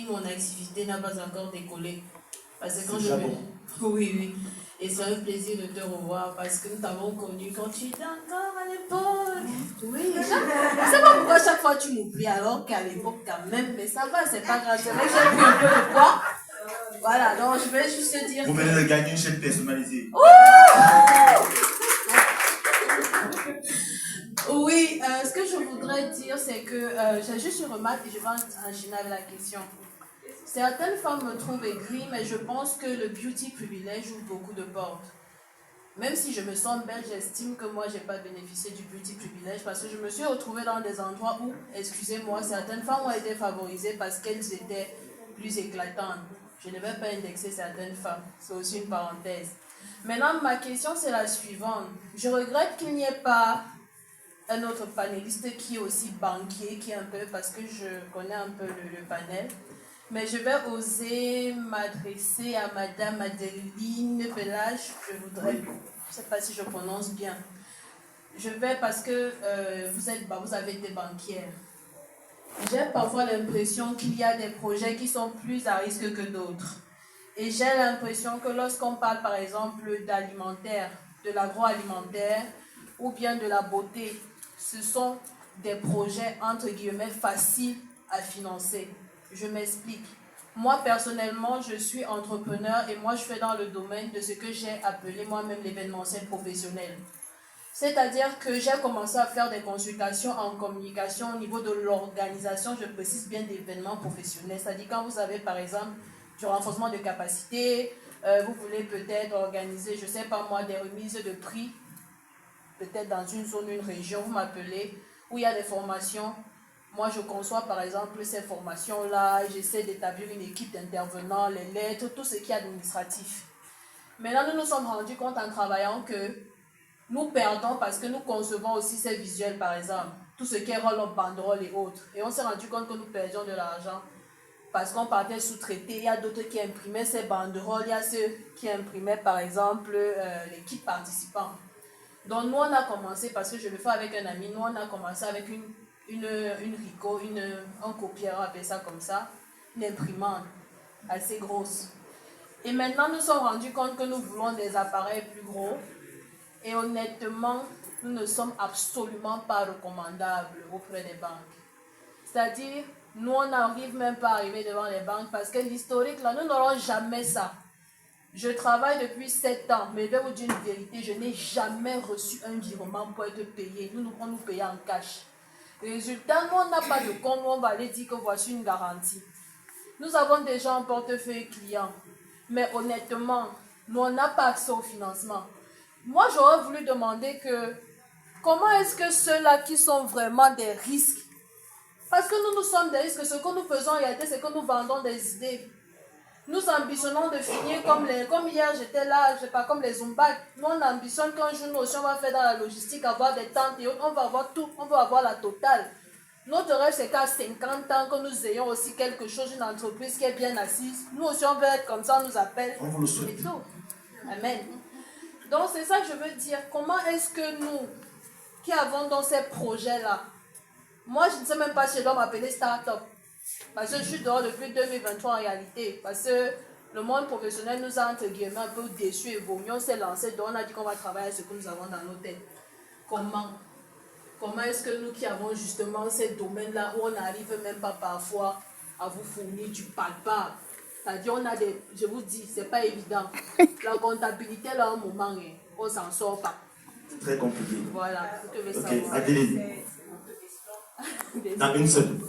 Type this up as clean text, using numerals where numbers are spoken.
si mon activité n'a pas encore décollé. Parce que quand C'est je déjà me... bon. Oui, oui. Et c'est un plaisir de te revoir parce que nous t'avons connu quand tu étais encore à l'époque. Oui, je ne sais pas pourquoi chaque fois tu m'oublies alors qu'à l'époque quand même, mais ça va, c'est pas grave. C'est vrai que j'ai pris un peu de poids. Voilà, donc je vais juste te dire. Vous venez de gagner une chaîne personnalisée. Oui, ce que je voudrais dire, c'est que j'ai juste une remarque et je vais enchaîner avec la question. Certaines femmes me trouvent aigrie, mais je pense que le beauty privilège ouvre beaucoup de portes. Même si je me sens belle, j'estime que moi, je n'ai pas bénéficié du beauty privilège parce que je me suis retrouvée dans des endroits où, excusez-moi, certaines femmes ont été favorisées parce qu'elles étaient plus éclatantes. Je ne vais pas indexer certaines femmes, c'est aussi une parenthèse. Maintenant, ma question, c'est la suivante. Je regrette qu'il n'y ait pas un autre panéliste qui est aussi banquier, qui est un peu, parce que je connais un peu le panel. Mais je vais oser m'adresser à Madame Adeline Pelage. Je voudrais, je ne sais pas si je prononce bien. Je vais parce que vous avez été banquière. J'ai parfois l'impression qu'il y a des projets qui sont plus à risque que d'autres. Et j'ai l'impression que lorsqu'on parle par exemple d'alimentaire, de l'agroalimentaire ou bien de la beauté, ce sont des projets entre guillemets faciles à financer. Je m'explique. Moi personnellement, je suis entrepreneur et moi je fais dans le domaine de ce que j'ai appelé moi-même l'événementiel professionnel. C'est-à-dire que j'ai commencé à faire des consultations en communication au niveau de l'organisation, je précise bien d'événements professionnels. C'est-à-dire quand vous avez par exemple du renforcement de capacité, vous voulez peut-être organiser, je ne sais pas moi, des remises de prix, peut-être dans une zone, une région, vous m'appelez, où il y a des formations. Moi, je conçois par exemple ces formations-là, j'essaie d'établir une équipe d'intervenants, les lettres, tout ce qui est administratif. Maintenant, nous nous sommes rendus compte en travaillant que nous perdons parce que nous concevons aussi ces visuels, par exemple, tout ce qui est roll-up, banderole et autres. Et on s'est rendu compte que nous perdions de l'argent parce qu'on partait sous-traiter. Il y a d'autres qui imprimaient ces banderoles, il y a ceux qui imprimaient, par exemple, les kits participants. Donc, nous, on a commencé, parce que je le fais avec un ami, nous, on a commencé avec une Ricoh, un copieur, on appelle ça comme ça, une imprimante assez grosse. Et maintenant, nous nous sommes rendus compte que nous voulons des appareils plus gros. Et honnêtement, nous ne sommes absolument pas recommandables auprès des banques. C'est-à-dire, nous, on n'arrive même pas à arriver devant les banques parce que l'historique, là, nous n'aurons jamais ça. Je travaille depuis 7 ans, mais je vais vous dire une vérité, je n'ai jamais reçu un virement pour être payé. On nous paye en cash. Résultat, nous, on n'a pas de compte où on va aller dire que voici une garantie. Nous avons déjà un portefeuille client, mais honnêtement, nous, on n'a pas accès au financement. Moi, j'aurais voulu demander que comment est-ce que ceux-là qui sont vraiment des risques, parce que nous sommes des risques, ce que nous faisons en réalité, c'est que nous vendons des idées. Nous ambitionnons de finir comme hier, j'étais là, je sais pas, comme les Zumbac. Nous, on ambitionne qu'un jour, nous aussi, on va faire dans la logistique, avoir des tentes et autres, on va avoir tout, on va avoir la totale. Notre rêve, c'est qu'à 50 ans, que nous ayons aussi quelque chose, une entreprise qui est bien assise. Nous aussi, on veut être comme ça, on nous appelle. On vous le souhaite. Et tout. Amen. Donc, c'est ça que je veux dire. Comment est-ce que nous, qui avons dans ces projets-là, moi, je ne sais même pas si je dois m'appeler start-up. Parce que je suis dehors depuis 2023 en réalité. Parce que le monde professionnel nous a entre guillemets un peu déçus et vomi. On s'est lancé, donc on a dit qu'on va travailler ce que nous avons dans nos têtes. Comment est-ce que nous qui avons justement ces domaines-là où on n'arrive même pas parfois à vous fournir du palpable. C'est-à-dire, on a des, je vous dis, c'est pas évident. La comptabilité, là, un moment, on s'en sort pas. C'est très compliqué. Voilà, vous devez Ok, savoir. Adeline. Dans une seule.